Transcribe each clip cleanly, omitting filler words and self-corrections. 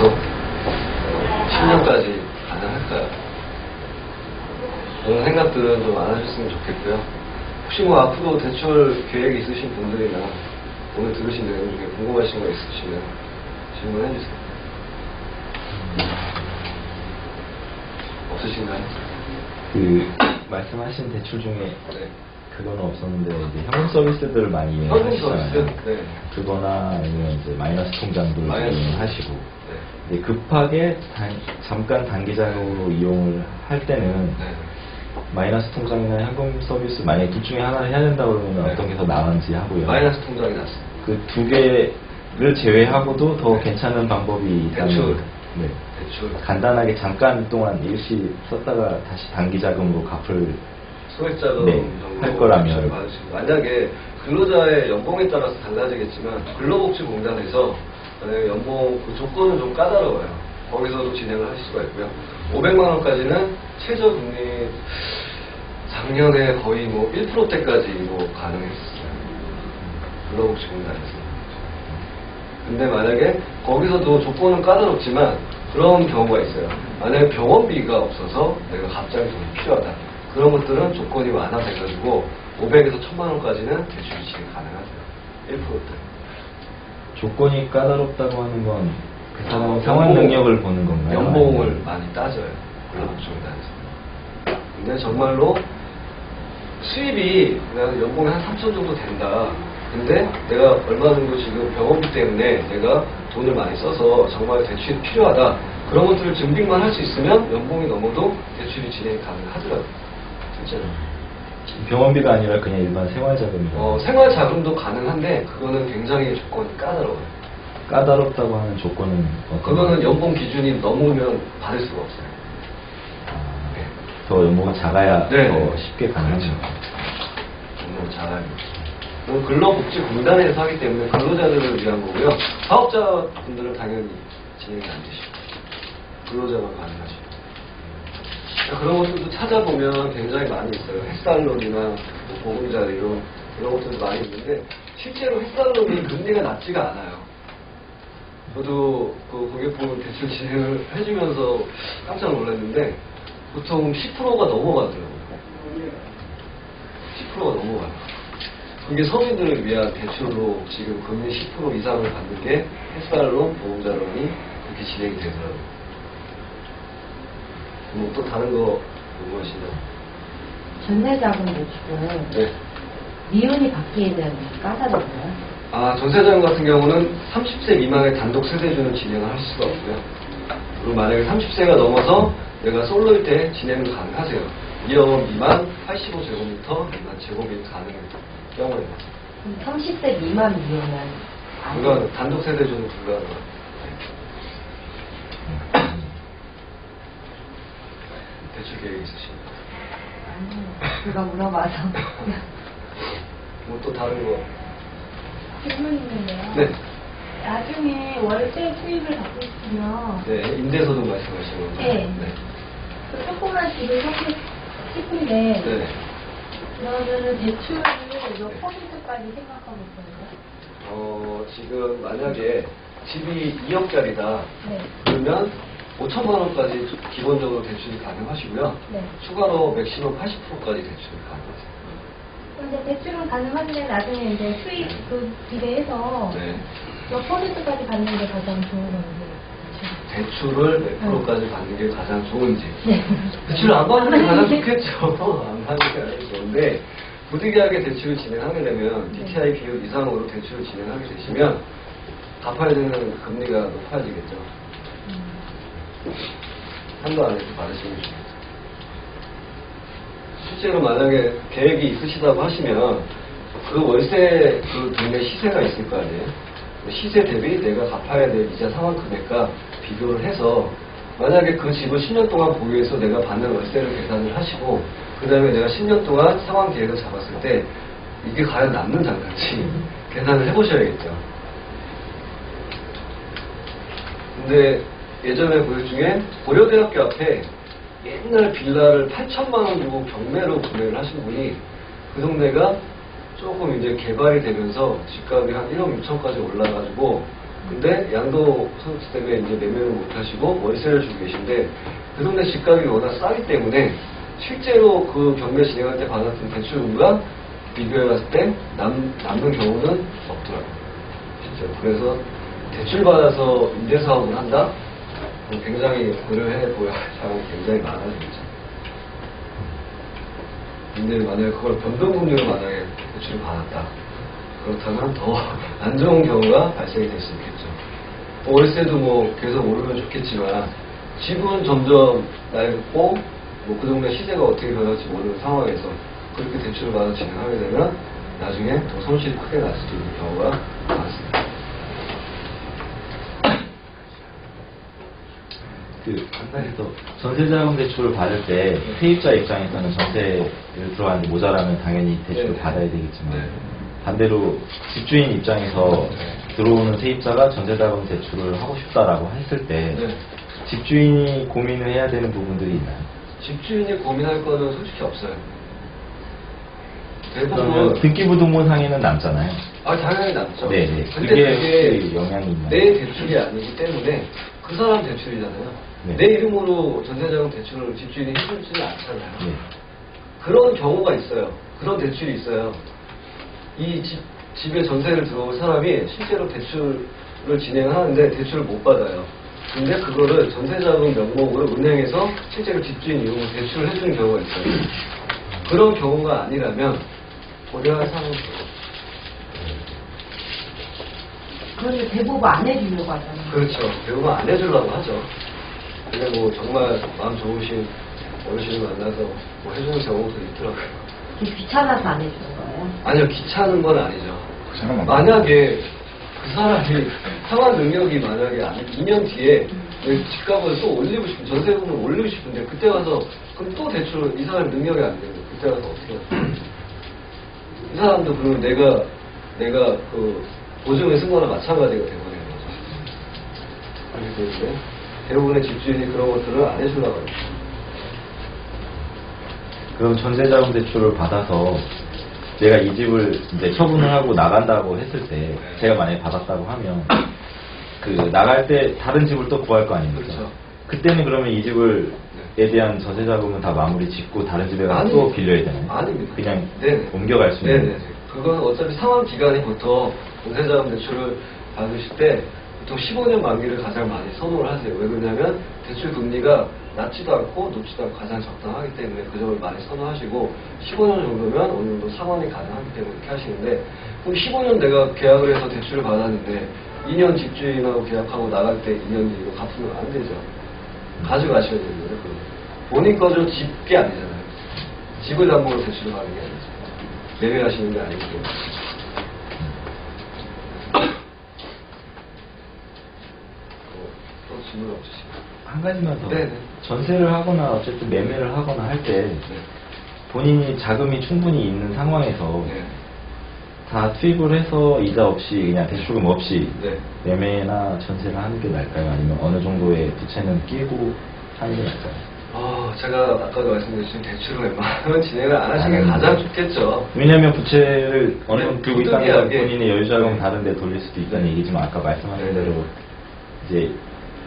계속 10년까지 가능할까요? 그런 생각들은 좀 안 하셨으면 좋겠고요. 혹시 뭐 앞으로 대출 계획이 있으신 분들이나 오늘 들으신 내용 중에 궁금하신 거 있으시면 질문해 주세요. 없으신가요? 그 말씀하신 대출 중에 네. 그거는 없었는데 이제 현금 서비스들을 많이 현금 이용하시잖아요. 서비스? 네. 그거나 아니면 이제 마이너스 통장도 마이너스 이용하시고 네. 이제 급하게 잠깐 단기자금으로 이용을 할 때는 네. 마이너스 통장이나 현금 서비스 만약에 둘 중에 하나를 해야 된다 그러면 네. 어떤 게 더 나은지 하고요. 마이너스 통장이 났습니다. 그 두 개를 제외하고도 더 괜찮은 방법이 있다면 대출. 네. 대출. 간단하게 잠깐 동안 일시 썼다가 다시 단기자금으로 갚을 소액자금 네, 정도 할 거라면. 대출을 받으시고, 만약에 근로자의 연봉에 따라서 달라지겠지만 근로복지공단에서 만약에 연봉 그 조건은 좀 까다로워요. 거기서도 진행을 하실 수가 있고요. 500만 원까지는 최저금리 작년에 거의 뭐 1%대까지 뭐 가능했었어요. 근로복지공단에서. 근데 만약에 거기서도 조건은 까다롭지만 그런 경우가 있어요. 만약에 병원비가 없어서 내가 갑자기 돈이 필요하다. 그런 것들은 조건이 완화돼가지고 500에서 1000만 원까지는 대출이 진행 가능하세요. 1%대. 조건이 까다롭다고 하는 건 그 사람의 상환 능력을 보는 건가요? 연봉을 아니면? 많이 따져요. 근로복지공단에서. 근데 정말로 수입이 내가 연봉이 한 3천 정도 된다. 근데 내가 얼마 정도 지금 병원비 때문에 내가 돈을 많이 써서 정말 대출이 필요하다. 그런 것들을 증빙만 할 수 있으면 연봉이 넘어도 대출이 진행이 가능하더라고요. 실제로. 병원비가 아니라 그냥 일반 생활자금이요. 생활 자금도 가능한데 그거는 굉장히 조건이 까다로워요. 까다롭다고 하는 조건은 어떤 그거는 거예요? 연봉 기준이 넘으면 받을 수가 없어요. 아, 네. 더 연봉이 작아야 네. 더 쉽게 가능하죠. 너무 잘하고. 그럼 근로복지공단에서 하기 때문에 근로자들을 위한 거고요. 사업자분들은 당연히 진행이 안 되시고 근로자만 가능하시고. 그런 것들도 찾아보면 굉장히 많이 있어요. 햇살론이나 뭐 보금자리 이런 것들도 많이 있는데 실제로 햇살론이 금리가 낮지가 않아요. 저도 그 고객분 대출 진행을 해주면서 깜짝 놀랐는데 보통 10%가 넘어가더라고요. 10%가 넘어가요. 그게 서민들을 위한 대출로 지금 금리 10% 이상을 받는 게 햇살론, 보험자론이 그렇게 진행이 되더라고요. 뭐 또 다른 거 궁금하시나요? 전세자금 대출은 네. 미혼이 받기에 대한 까다로워요. 전세자금 같은 경우는 30세 미만의 단독 세대주는 진행을 할 수가 없고요. 그리고 만약에 30세가 넘어서 내가 솔로일 때 진행도 가능하세요. 2억 미만 85제곱미터 미만 제곱이 가능한 경우에는. 30세 미만 미혼은 그건 단독 세대주는 불가능합니다. 대출 계획이 있으십니까? 아니요. 제가 물어봐서. 뭐 또 다른 거? 질문 있는데요. 네. 나중에 월세 수입을 받고 싶으면 네, 임대소득 말씀하시는 거죠? 네. 네. 그 조그만 집을 사고 싶은데 네. 그러면은 대출을 몇 퍼센트까지 생각하고 있어요? 지금 만약에 집이 2억짜리다. 네. 그러면 5천만 원까지 기본적으로 대출이 가능하시고요. 네. 추가로 맥시멈 80%까지 대출이 가능하세요. 근데 대출은 가능한데 나중에 이제 수입 그 비례해서 네. 몇 퍼센트까지 받는 게 가장 좋은 건지. 대출을 몇 프로까지 받는 게 가장 좋은지. 네. 대출을 안 받는 게 가장 좋겠죠. 안 받는 게 가장 좋은데, 부득이하게 대출을 진행하게 되면, DTI 비율 이상으로 대출을 진행하게 되시면, 갚아야 되는 금리가 높아지겠죠. 한도 안에서 받으시면 좋겠죠. 실제로 만약에 계획이 있으시다고 하시면, 그 월세 그 동네 시세가 있을 거 아니에요? 시세 대비 내가 갚아야 될 이자 상환 금액과 비교를 해서 만약에 그 집을 10년 동안 보유해서 내가 받는 월세를 계산을 하시고 그 다음에 내가 10년 동안 상환 계획을 잡았을 때 이게 과연 남는 장가인지 계산을 해보셔야겠죠. 근데 예전에 고객 중에 고려대학교 앞에 옛날 빌라를 8천만 원 주고 경매로 구매를 하신 분이 그 동네가 조금 이제 개발이 되면서 집값이 한 1억 6천까지 올라가지고 근데 양도 선수 때문에 이제 매매를 못 하시고 월세를 주고 계신데 그 동네 집값이 워낙 싸기 때문에 실제로 그 경매 진행할 때 받았던 대출금과 비교해 봤을 때 남는 경우는 없더라고요. 실제로. 그래서 대출 받아서 임대사업을 한다? 굉장히 고려해 보여야 할 사람이 굉장히 많아지죠. 근데 만약에 그걸 변동금리로 만약에 대출을 받았다. 그렇다면 더 안 좋은 경우가 발생이 될 수 있겠죠. 월세도 뭐 계속 오르면 좋겠지만 집은 점점 낡고 뭐 그 동네 시세가 어떻게 변할지 모르는 상황에서 그렇게 대출을 받아 진행하게 되면 나중에 더 손실이 크게 날 수도 있는 경우가 많습니다. 그래서 전세자금 대출을 받을 때 세입자 입장에서는 전세를 들어가는데 모자라면 당연히 대출을 네. 받아야 되겠지만 네. 반대로 집주인 입장에서 네. 들어오는 세입자가 전세자금 대출을 하고 싶다라고 했을 때 네. 집주인이 고민을 해야 되는 부분들이 있나요? 집주인이 고민할 거는 솔직히 없어요. 그러면 대부분 등기부등본상에는 남잖아요. 당연히 남죠. 네네. 근데 그게 그게 혹시 영향이 있나요? 내 대출이 아니기 때문에 그 사람 대출이잖아요. 네. 내 이름으로 전세자금 대출을 집주인이 해주지는 않잖아요. 네. 그런 경우가 있어요. 그런 대출이 있어요. 이 집에 전세를 들어올 사람이 실제로 대출을 진행을 하는데 대출을 못 받아요. 근데 그거를 전세자금 명목으로 은행에서 실제로 집주인 이름으로 대출을 해주는 경우가 있어요. 그런 경우가 아니라면 고려할 사항은 그런데 대부분 안 해주려고 하잖아요. 그렇죠. 대부분 안 해주려고 하죠. 근데 뭐 정말 마음 좋으신 어르신을 만나서 뭐 해주는 경우도 있더라고요. 그게 귀찮아서 안 해주는 거예요? 아니요, 귀찮은 건 아니죠. 귀찮으면 만약에 그 사람이 상환 능력이 만약에 2년 뒤에 내 집값을 또 올리고 싶은 전세금을 올리고 싶은데 그때 가서 그럼 또 대출 이 사람 능력이 안 되는 그때 가서 어떻게 해요? 이 사람도 그러면 내가 그 보증을 쓴 거나 마찬가지가 되버리는 거죠. 그렇기 때문에 대부분의 집주인이 그런 것들을 안 해주려고 합니다. 그럼 전세자금 대출을 받아서 내가 이 집을 이제 처분을 하고 나간다고 했을 때 제가 만약에 받았다고 하면 그 나갈 때 다른 집을 또 구할 거 아닙니까? 그렇죠. 그때는 그러면 이 집을 에 대한 전세자금은 다 마무리 짓고 다른 집에 가서 아니, 또 빌려야 되나요? 아닙니다. 그냥 네네. 옮겨갈 수 있는. 네네. 그건 어차피 상환 기간이 보통 전세자금 대출을 받으실 때 보통 15년 만기를 가장 많이 선호를 하세요. 왜 그러냐면 대출 금리가 낮지도 않고 높지도 않고 가장 적당하기 때문에 그 점을 많이 선호하시고 15년 정도면 어느 정도 상환이 가능하기 때문에 이렇게 하시는데 그럼 15년 내가 계약을 해서 대출을 받았는데 2년 집주인하고 계약하고 나갈 때 2년 뒤로 갚으면 안 되죠. 가져가셔야 되는 거예요. 본인 거죠. 집이 아니잖아요. 집을 담보로 대출을 받는 게 아니죠. 매매하시는 게 아니고. 또 질문 없으신가요? 한 가지만 더. 네네. 전세를 하거나 어쨌든 매매를 하거나 할 때 네. 본인이 자금이 충분히 있는 상황에서 네. 다 투입을 해서 이자 없이 그냥 대출금 없이 네. 매매나 전세를 하는 게 나을까요? 아니면 어느 정도의 부채는 끼고 하는 게 나을까요? 제가 아까도 말씀드렸지만 대출을 웬만하면 진행을 안 하시는 게 가장 좋겠죠. 왜냐하면 부채를 어느 정도 들고 있다는 건 부득이하게. 본인의 여유자금 네. 다른 데 돌릴 수도 있다는 네. 얘기지만 아까 말씀하신 네. 대로 이제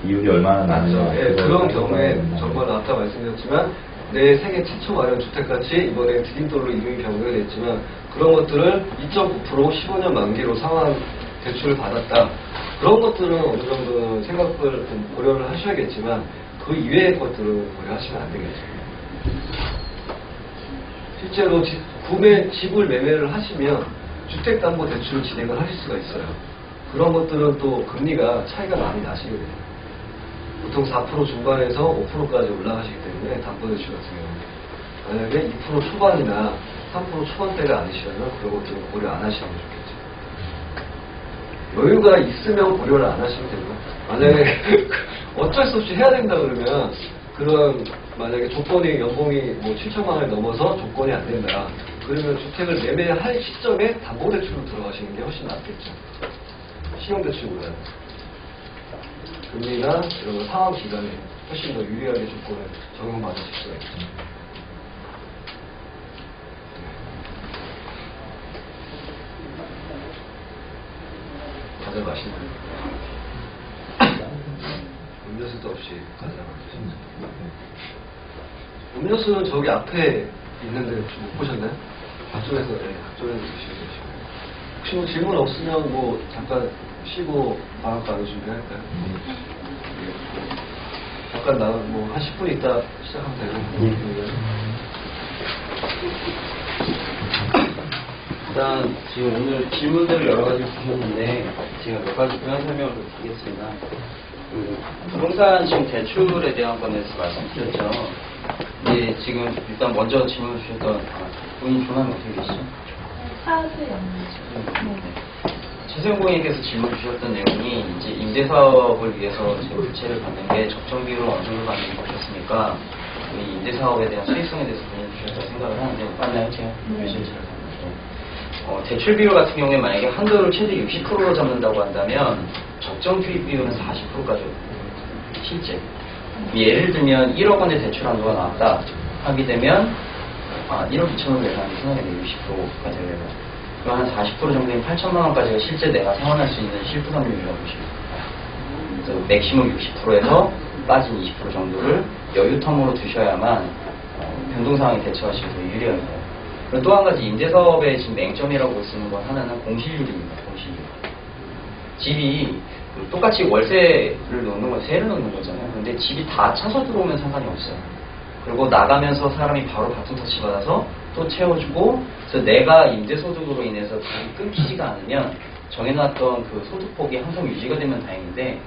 이율이 얼마나 나느냐 맞죠. 예, 그걸 그런 가지고 경우에 가야 정말 아까 말씀드렸지만 내 세계 최초 마련 주택같이 이번에 디딤돌로 이름이 변경이 됐지만 그런 것들을 2.9% 15년 만기로 상환 대출을 받았다. 그런 것들은 어느 정도는 생각을 좀 고려를 하셔야겠지만 그 이외의 것들은 고려하시면 안 되겠죠. 실제로 집을 매매를 하시면 주택담보대출을 진행을 하실 수가 있어요. 그런 것들은 또 금리가 차이가 많이 나시게 돼요. 보통 4% 중반에서 5%까지 올라가시기 때문에 담보대출 같은 경우는 만약에 2% 초반이나 3% 초반대가 아니시라면 그런 것들은 고려 안 하시는 게 좋겠죠. 여유가 있으면 고려를 안 하시면 됩니다. 만약에 어쩔 수 없이 해야 된다 그러면 그런 만약에 조건이 연봉이 뭐 7천만 원이 넘어서 조건이 안 된다. 그러면 주택을 매매할 시점에 담보대출로 들어가시는 게 훨씬 낫겠죠. 신용대출보다는. 금리나 이런 거 상환 기간에 훨씬 더 유리하게 조건을 적용받으실 수가 있죠. 가져가시나요? 음료수도 없이 가져가셨죠. 음료수는 저기 앞에 있는데 못 보셨나요? 앞쪽에서, 네, 앞쪽에서 드시면 되시고. 혹시 뭐 질문 없으면 뭐 잠깐 쉬고 방학 가는 준비할까요? 잠깐 뭐 한 10분 있다 시작하면 되고. 일단 지금 오늘 질문들을 여러 가지 주셨는데 제가 몇 가지 부연 설명을 드리겠습니다. 부동산 지금 대출에 대한 건에서 말씀드렸죠. 네, 지금 일단 먼저 질문 주셨던 본인 전화는 어떻게 되시죠? 사업을 연구죠. 최세용 고객님께서 질문 주셨던 내용이 이제 임대사업을 위해서 지금 부채를 받는 게 적정 비율을 어느 정도 받는 게 좋겠습니까? 이 임대사업에 대한 수익성에 대해서 본인 주셨다고 생각을 하는데 맞나요? 제가 교실 잘 대출 비율 같은 경우에 만약에 한도를 최대 60%로 잡는다고 한다면 적정 투입 비율은 40%까지 실제. 예를 들면 1억 원의 대출 한도가 나왔다 하게 되면 1억 2천으로 예상하기 생각하면 60%까지 되고 그럼 한 40% 정도인 8천만 원까지가 실제 내가 생활할 수 있는 실부담률이라고 보시면 됩니다. 그래서 맥시멈 60%에서 빠진 20% 정도를 여유 텀으로 두셔야만 변동 상황에 대처하시기 더 유리합니다. 그리고 또 한 가지 임대사업의 지금 맹점이라고 볼 수 있는 건 하나는 공실률입니다. 공실률. 집이 똑같이 월세를 넣는 건 세를 넣는 거잖아요. 근데 집이 다 차서 들어오면 상관이 없어요. 그리고 나가면서 사람이 바로 바톤 터치 받아서 또 채워주고 그래서 내가 임대소득으로 인해서 다시 끊기지가 않으면 정해놨던 그 소득폭이 항상 유지가 되면 다행인데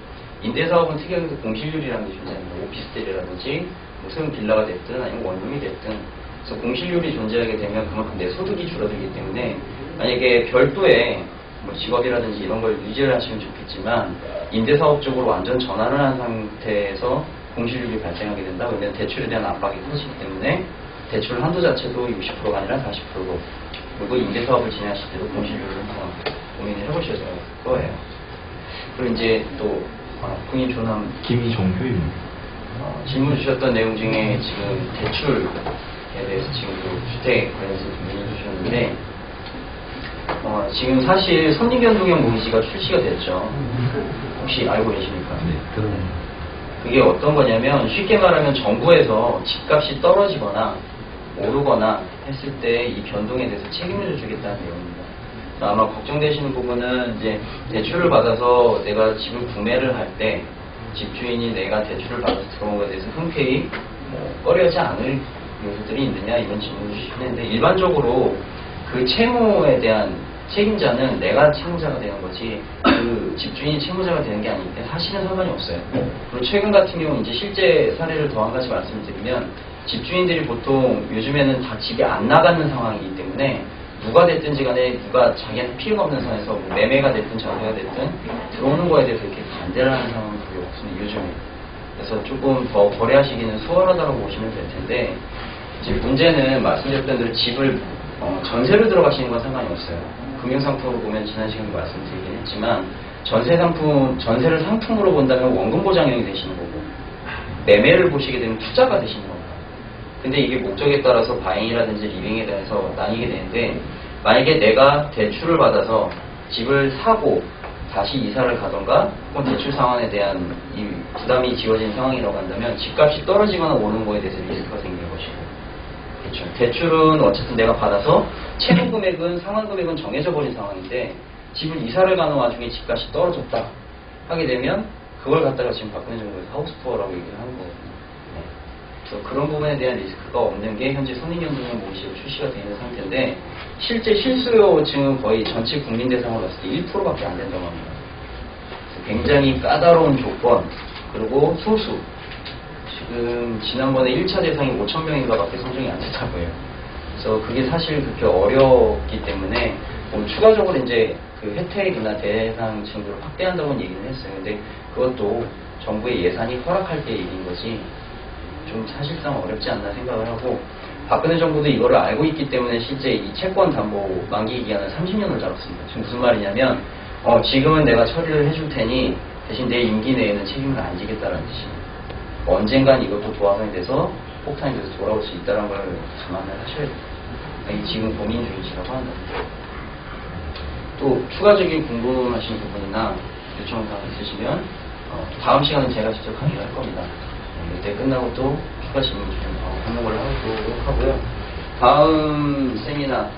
임대사업은 특이하게 공실률이라는 게 존재합니다. 오피스텔이라든지 무슨 빌라가 됐든 아니면 원룸이 됐든 그래서 공실률이 존재하게 되면 그만큼 내 소득이 줄어들기 때문에 만약에 별도의 뭐 직업이라든지 이런 걸 유지를 하시면 좋겠지만 임대사업 쪽으로 완전 전환을 한 상태에서 공실률이 발생하게 된다 그러면 대출에 대한 압박이 커지기 때문에 대출 한도 자체도 60%가 아니라 40%로 그리고 임대사업을 진행하실 때도 공실률을 한번 고민을 해보셔야 될 거예요. 그리고 이제 또 국민 조남 김희종표입니다. 질문 주셨던 내용 중에 지금 대출에 대해서 지금 또 주택 관련해서 문의 주셨는데 지금 사실 선립연동형 모기지가 출시가 됐죠. 혹시 알고 계십니까? 네, 들어요. 그게 어떤 거냐면 쉽게 말하면 정부에서 집값이 떨어지거나 오르거나 했을 때 이 변동에 대해서 책임을 주겠다는 내용입니다. 그래서 아마 걱정되시는 부분은 이제 대출을 받아서 내가 집을 구매를 할 때 집주인이 내가 대출을 받아서 들어온 것에 대해서 흔쾌히 꺼려하지 않을 요소들이 있느냐 이런 질문을 주시는데 일반적으로 그 채무에 대한 책임자는 내가 채무자가 되는 거지 그 집주인이 채무자가 되는 게 아니기 때문에 사실은 상관이 없어요. 그리고 최근 같은 경우 이제 실제 사례를 더 한 가지 말씀을 드리면 집주인들이 보통 요즘에는 다 집이 안 나가는 상황이기 때문에 누가 됐든지 간에 누가 자기한테 필요가 없는 상황에서 매매가 됐든 전세가 됐든 들어오는 거에 대해서 이렇게 반대를 하는 상황은 거의 없습니다. 요즘에. 그래서 조금 더 거래하시기는 수월하다고 보시면 될 텐데 지금 문제는 말씀드렸던 대로 집을 전세로 들어가시는 건 상관이 없어요. 금융상품으로 보면 지난 시간에 말씀드리긴 했지만 전세를 상품으로 본다면 원금 보장형이 되시는 거고 매매를 보시게 되면 투자가 되시는 겁니다. 근데 이게 목적에 따라서 바잉이라든지 리빙에 대해서 나뉘게 되는데 만약에 내가 대출을 받아서 집을 사고 다시 이사를 가던가 혹은 대출 상환에 대한 이 부담이 지워진 상황이라고 한다면 집값이 떨어지거나 오는 거에 대해서 리스크가 생기는 것이고 그렇죠. 대출은 어쨌든 내가 받아서 채무 금액은 상환 금액은 정해져 버린 상황인데 집을 이사를 가는 와중에 집값이 떨어졌다 하게 되면 그걸 갖다가 지금 박근혜 정부에서 하우스푸어라고 얘기를 하는 거거든요. 네. 그래서 그런 부분에 대한 리스크가 없는 게 현재 선익연동형 모기지로 출시가 되어 있는 상태인데 실제 실수요층은 거의 전체 국민 대상으로 봤을 때 1%밖에 안 된다고 합니다. 굉장히 까다로운 조건 그리고 소수 지금 지난번에 1차 대상이 5,000명인가밖에 선정이 안 됐다고 해요. 그래서 그게 사실 그렇게 어렵기 때문에 뭐 추가적으로 이제 그 혜택이나 대상층으로 확대한다고는 얘기는 했어요. 근데 그것도 정부의 예산이 허락할 때 얘기인 거지 좀 사실상 어렵지 않나 생각을 하고 박근혜 정부도 이거를 알고 있기 때문에 실제 이 채권 담보 만기 기한을 30년을 잡았습니다. 지금 무슨 말이냐면 지금은 내가 처리를 해줄 테니 대신 내 임기 내에는 책임을 안 지겠다는 뜻입니다. 언젠간 이것도 도화선이 돼서 폭탄이 돼서 돌아올 수 있다는 걸 감안을 하셔야 됩니다. 이 지금 고민 중이시라고 한다. 또 추가적인 궁금하신 부분이나 요청 다 있으시면 다음 시간은 제가 직접 강의를 할 겁니다. 이때 끝나고 또 추가 질문 좀 하는 걸로 하도록 하고요. 다음 세미나